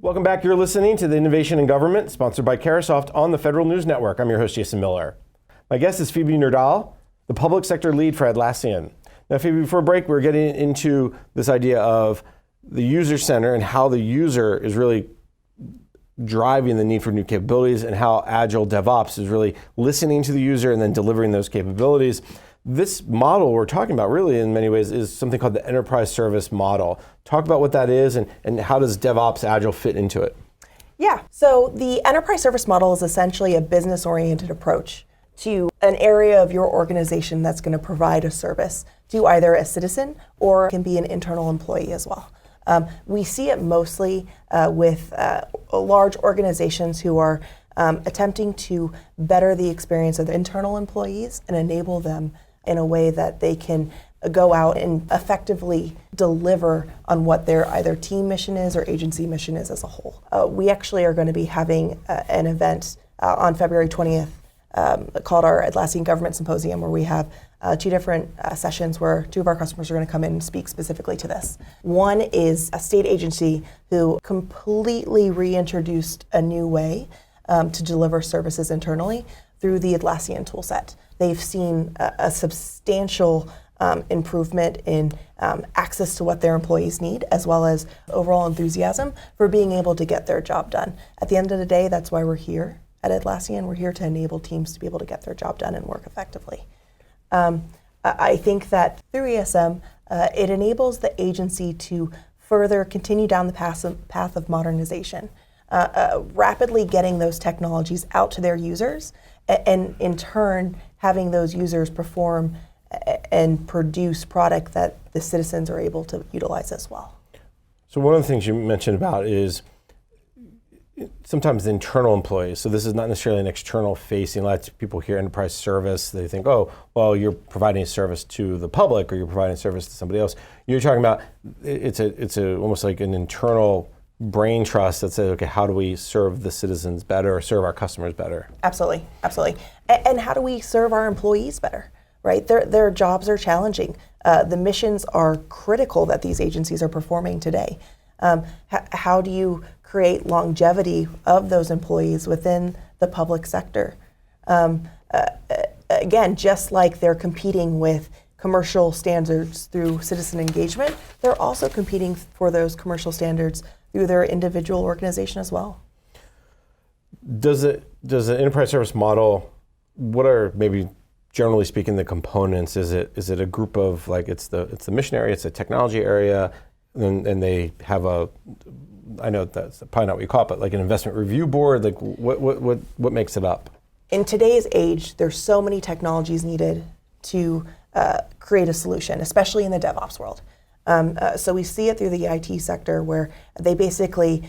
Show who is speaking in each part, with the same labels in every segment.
Speaker 1: Welcome back. You're listening to the Innovation in Government, sponsored by Carasoft on the Federal News Network. I'm your host, Jason Miller. My guest is Phoebe Nerdal, the public sector lead for Atlassian. Now, Phoebe, before break, we're getting into this idea of the user center and how the user is really driving the need for new capabilities and how Agile DevOps is really listening to the user and then delivering those capabilities. This model we're talking about really in many ways is something called the enterprise service model. Talk about what that is and how does DevOps Agile fit into it?
Speaker 2: Yeah, so the enterprise service model is essentially a business-oriented approach to an area of your organization that's going to provide a service to either a citizen or can be an internal employee as well. We see it mostly with large organizations who are attempting to better the experience of the internal employees and enable them in a way that they can go out and effectively deliver on what their either team mission is or agency mission is as a whole. We actually are going to be having an event on February 20th called our Atlassian Government Symposium, where we have two different sessions where two of our customers are going to come in and speak specifically to this. One is a state agency who completely reintroduced a new way to deliver services internally through the Atlassian toolset. They've seen a substantial improvement in access to what their employees need, as well as overall enthusiasm for being able to get their job done. At the end of the day, that's why we're here at Atlassian. We're here to enable teams to be able to get their job done and work effectively. I think that through ESM, it enables the agency to further continue down the path of modernization, rapidly getting those technologies out to their users, and in turn, having those users perform and produce product that the citizens are able to utilize as well.
Speaker 1: So one of the things you mentioned about is sometimes the internal employees. So this is not necessarily an external facing. Lots of people hear enterprise service, they think, oh, well, you're providing a service to the public or you're providing a service to somebody else. You're talking about it's almost like an internal brain trust that says, okay, how do we serve the citizens better or serve our customers better?
Speaker 2: Absolutely, absolutely. And how do we serve our employees better, right? Their jobs are challenging. The missions are critical that these agencies are performing today. How do you create longevity of those employees within the public sector? Again, just like they're competing with commercial standards through citizen engagement, they're also competing for those commercial standards through their individual organization as well.
Speaker 1: Does the enterprise service model, what are maybe generally speaking the components? Is it a group of, like, it's the mission area, it's a technology area, and they have I know that's probably not what you call it, but like an investment review board, like what makes it up?
Speaker 2: In today's age, there's so many technologies needed to create a solution, especially in the DevOps world. So we see it through the IT sector where they basically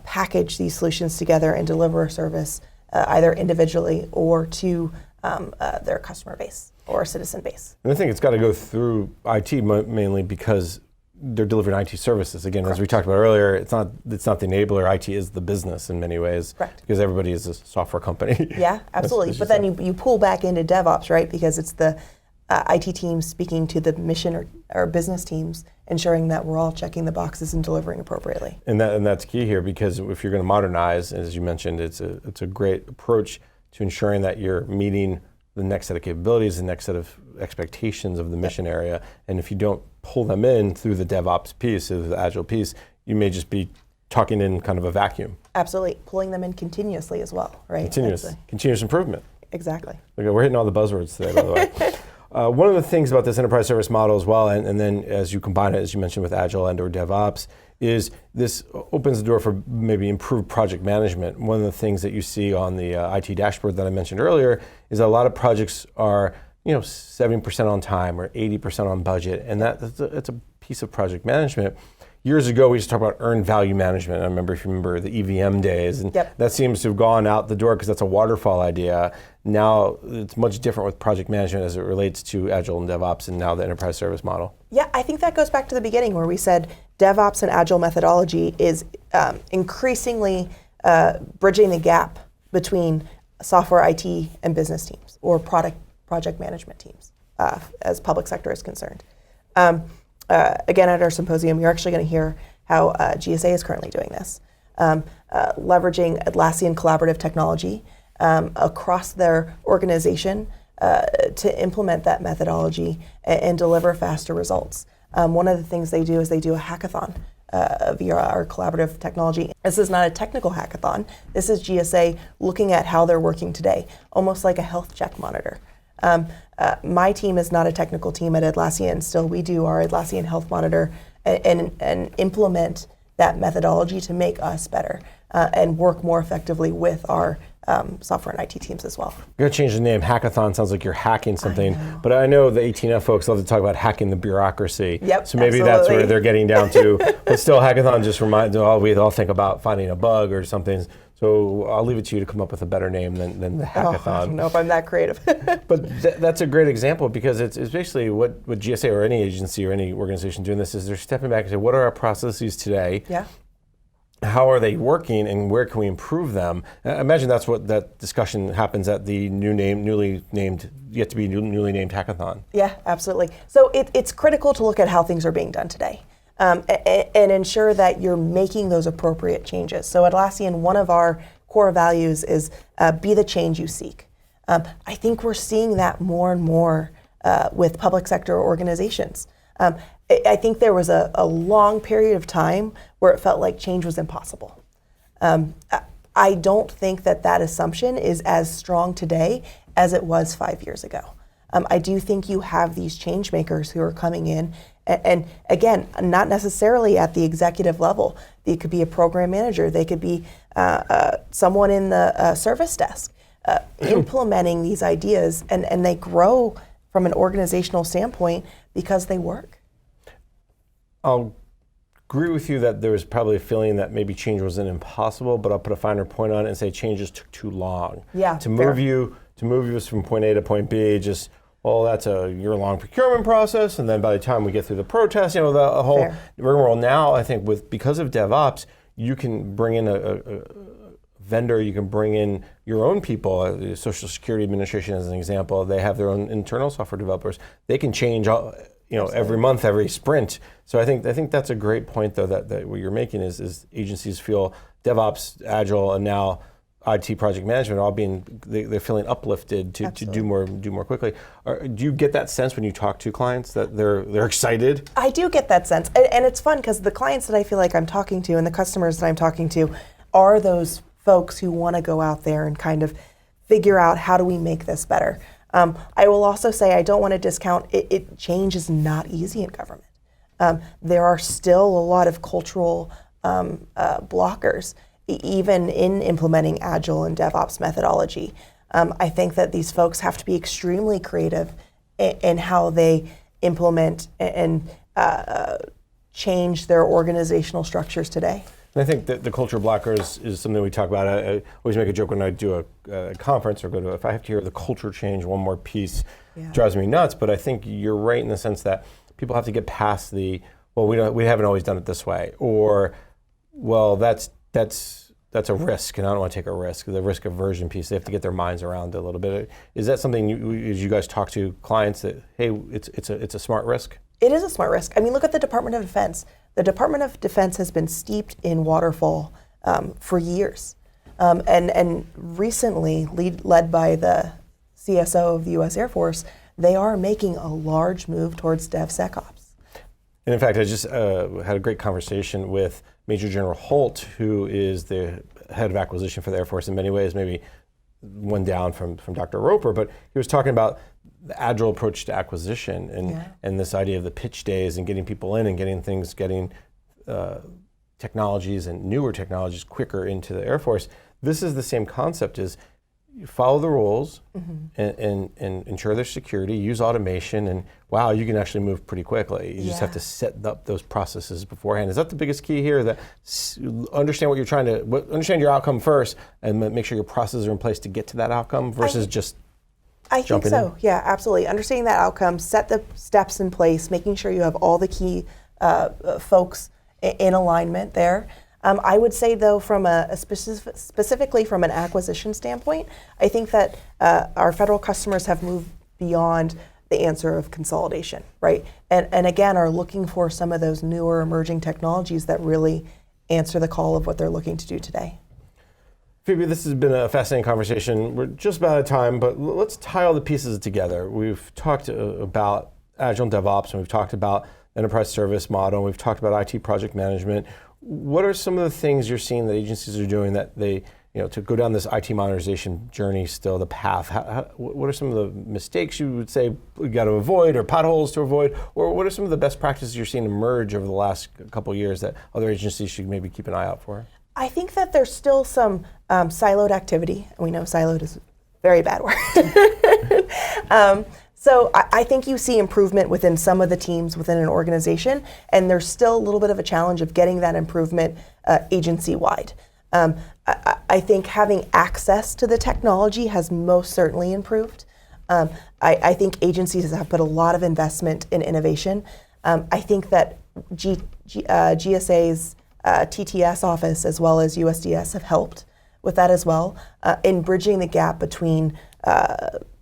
Speaker 2: package these solutions together and deliver a service either individually or to their customer base or citizen base.
Speaker 1: And I think it's got to go through IT mainly because they're delivering IT services. Again,
Speaker 2: Correct.
Speaker 1: As we talked about earlier, it's not the enabler. IT is the business in many ways.
Speaker 2: Correct.
Speaker 1: Because everybody is a software company.
Speaker 2: Yeah, absolutely. But then you pull back into DevOps, right? Because it's the IT teams speaking to the mission or business teams, ensuring that we're all checking the boxes and delivering appropriately.
Speaker 1: And that's key here, because if you're going to modernize, as you mentioned, it's a great approach to ensuring that you're meeting the next set of capabilities, the next set of expectations of the mission area. And if you don't pull them in through the DevOps piece, or the Agile piece, you may just be talking in kind of a vacuum.
Speaker 2: Absolutely, pulling them in continuously as well, right?
Speaker 1: Continuous improvement.
Speaker 2: Exactly.
Speaker 1: Okay, we're hitting all the buzzwords today, by the way. One of the things about this enterprise service model as well, and then as you combine it, as you mentioned, with Agile and or DevOps, is this opens the door for maybe improved project management. One of the things that you see on the IT dashboard that I mentioned earlier is that a lot of projects are 70% on time or 80% on budget, and that's a piece of project management. Years ago, we used to talk about earned value management. I remember, if you remember, the EVM days, and that seems to have gone out the door because that's a waterfall idea. Now it's much different with project management as it relates to Agile and DevOps, and now the enterprise service model.
Speaker 2: Yeah, I think that goes back to the beginning where we said DevOps and Agile methodology is increasingly bridging the gap between software IT and business teams or project management teams as public sector is concerned. Again, at our symposium, you're actually going to hear how GSA is currently doing this. leveraging Atlassian collaborative technology across their organization to implement that methodology and deliver faster results. One of the things they do is they do a hackathon via our collaborative technology. This is not a technical hackathon. This is GSA looking at how they're working today, almost like a health check monitor. My team is not a technical team at Atlassian. Still, we do our Atlassian Health Monitor and implement that methodology to make us better and work more effectively with our software and IT teams as well.
Speaker 1: You're gonna change the name. Hackathon sounds like you're hacking something, but I know the 18F folks love to talk about hacking the bureaucracy.
Speaker 2: Yep,
Speaker 1: so maybe that's where they're getting down to. But still, hackathon just reminds we all think about finding a bug or something. So I'll leave it to you to come up with a better name than the hackathon.
Speaker 2: I don't know if I'm that creative.
Speaker 1: But that's a great example, because it's basically what GSA or any agency or any organization doing this is they're stepping back and saying, what are our processes today?
Speaker 2: Yeah.
Speaker 1: How are they working, and where can we improve them? I imagine that's what that discussion happens at the newly named hackathon.
Speaker 2: Yeah, absolutely. So it's critical to look at how things are being done today and ensure that you're making those appropriate changes. So at Atlassian, one of our core values is be the change you seek. I think we're seeing that more and more with public sector organizations. I think there was a long period of time where it felt like change was impossible. I don't think that assumption is as strong today as it was 5 years ago. I do think you have these change makers who are coming in, and again, not necessarily at the executive level. It could be a program manager. They could be someone in the service desk implementing these ideas, and they grow from an organizational standpoint because they work.
Speaker 1: I'll agree with you that there was probably a feeling that maybe change wasn't impossible, but I'll put a finer point on it and say change just took too long.
Speaker 2: Yeah,
Speaker 1: to move you from point A to point B, just that's a year-long procurement process, and then by the time we get through the protest, the whole rigmarole. Now, I think because of DevOps, you can bring in a vendor, you can bring in your own people. The Social Security Administration, as an example, they have their own internal software developers. They can change every month, every sprint. So I think that's a great point, though, that what you're making is agencies feel DevOps, Agile, and now IT project management are all they're feeling uplifted to do more quickly. Do you get that sense when you talk to clients that they're excited?
Speaker 2: I do get that sense, and it's fun because the clients that I feel like I'm talking to and the customers that I'm talking to are those folks who want to go out there and kind of figure out how do we make this better. I will also say I don't want to discount it. Change is not easy in government. There are still a lot of cultural blockers, even in implementing Agile and DevOps methodology. I think that these folks have to be extremely creative in how they implement and change their organizational structures today.
Speaker 1: And I think that the culture blockers is something we talk about. I always make a joke when I do a conference or if I have to hear the culture change one more piece, drives me nuts. But I think you're right in the sense that people have to get past we haven't always done it this way, or that's a risk, and I don't want to take a risk. The risk aversion piece, they have to get their minds around it a little bit. Is that something as you guys talk to clients that, hey, it's a smart risk?
Speaker 2: It is a smart risk. I mean, look at the Department of Defense. The Department of Defense has been steeped in waterfall for years. And recently, led by the CSO of the U.S. Air Force, they are making a large move towards DevSecOps.
Speaker 1: And in fact, I just had a great conversation with Major General Holt, who is the head of acquisition for the Air Force in many ways, maybe one down from Dr. Roper, but he was talking about the agile approach to acquisition and this idea of the pitch days and getting people in and getting technologies and newer technologies quicker into the Air Force. This is the same concept: is you follow the rules and ensure their security, use automation, and you can actually move pretty quickly. You just have to set up those processes beforehand. Is that the biggest key here? That understand what you're trying to, understand your outcome first, and make sure your processes are in place to get to that outcome versus just
Speaker 2: I think so. Yeah, absolutely. Understanding that outcome, set the steps in place, making sure you have all the key folks in alignment there. I would say, though, from specifically from an acquisition standpoint, I think that our federal customers have moved beyond the answer of consolidation, right? And again, are looking for some of those newer emerging technologies that really answer the call of what they're looking to do today.
Speaker 1: Phoebe, this has been a fascinating conversation. We're just about out of time, but let's tie all the pieces together. We've talked about Agile and DevOps, and we've talked about enterprise service model, and we've talked about IT project management. What are some of the things you're seeing that agencies are doing that they, to go down this IT modernization journey still, the path? What are some of the mistakes you would say we got to avoid, or potholes to avoid, or what are some of the best practices you're seeing emerge over the last couple of years that other agencies should maybe keep an eye out for?
Speaker 2: I think that there's still some siloed activity. We know siloed is a very bad word. So I think you see improvement within some of the teams within an organization, and there's still a little bit of a challenge of getting that improvement agency-wide. I think having access to the technology has most certainly improved. I think agencies have put a lot of investment in innovation. I think that GSA's TTS office as well as USDS have helped with that as well in bridging the gap between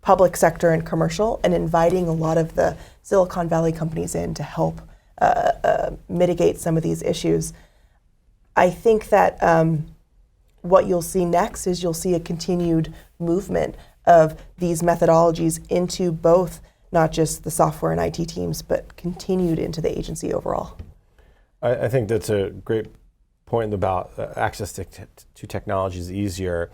Speaker 2: public sector and commercial, and inviting a lot of the Silicon Valley companies in to help mitigate some of these issues. I think that what you'll see next is you'll see a continued movement of these methodologies into both not just the software and IT teams, but continued into the agency overall.
Speaker 1: I think that's a great point about access to technology is easier.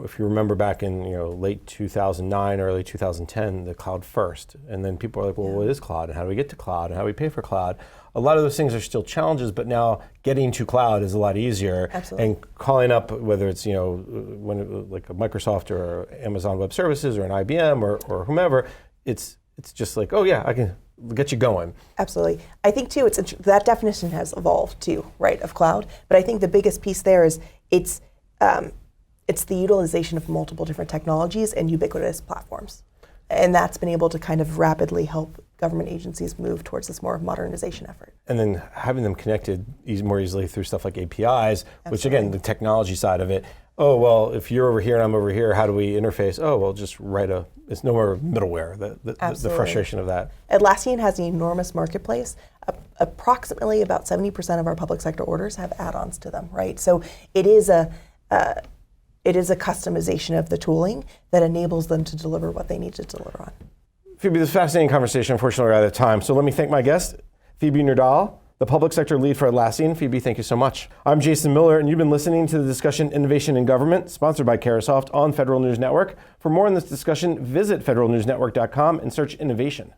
Speaker 1: If you remember back in late 2009, early 2010, the cloud first, and then people are like, well, what is cloud, and how do we get to cloud, and how do we pay for cloud? A lot of those things are still challenges, but now getting to cloud is a lot easier.
Speaker 2: Absolutely.
Speaker 1: And calling up, whether it's when like a Microsoft or Amazon Web Services or an IBM or whomever, it's just like, oh yeah, I can get you going.
Speaker 2: Absolutely. I think too, that definition has evolved too, right, of cloud. But I think the biggest piece there is it's the utilization of multiple different technologies and ubiquitous platforms. And that's been able to kind of rapidly help government agencies move towards this more modernization effort.
Speaker 1: And then having them connected more easily through stuff like APIs, which again, the technology side of it. Oh, well, if you're over here and I'm over here, how do we interface? Oh, well, just it's no more middleware, the frustration of that. Atlassian
Speaker 2: has an enormous marketplace. Approximately about 70% of our public sector orders have add-ons to them, right? So it is a customization of the tooling that enables them to deliver what they need to deliver on.
Speaker 1: Phoebe, this is a fascinating conversation. Unfortunately, we're out of time. So let me thank my guest, Phoebe Nerdal, the public sector lead for Atlassian. Phoebe, thank you so much. I'm Jason Miller, and you've been listening to the discussion Innovation in Government, sponsored by Carahsoft on Federal News Network. For more on this discussion, visit federalnewsnetwork.com and search innovation.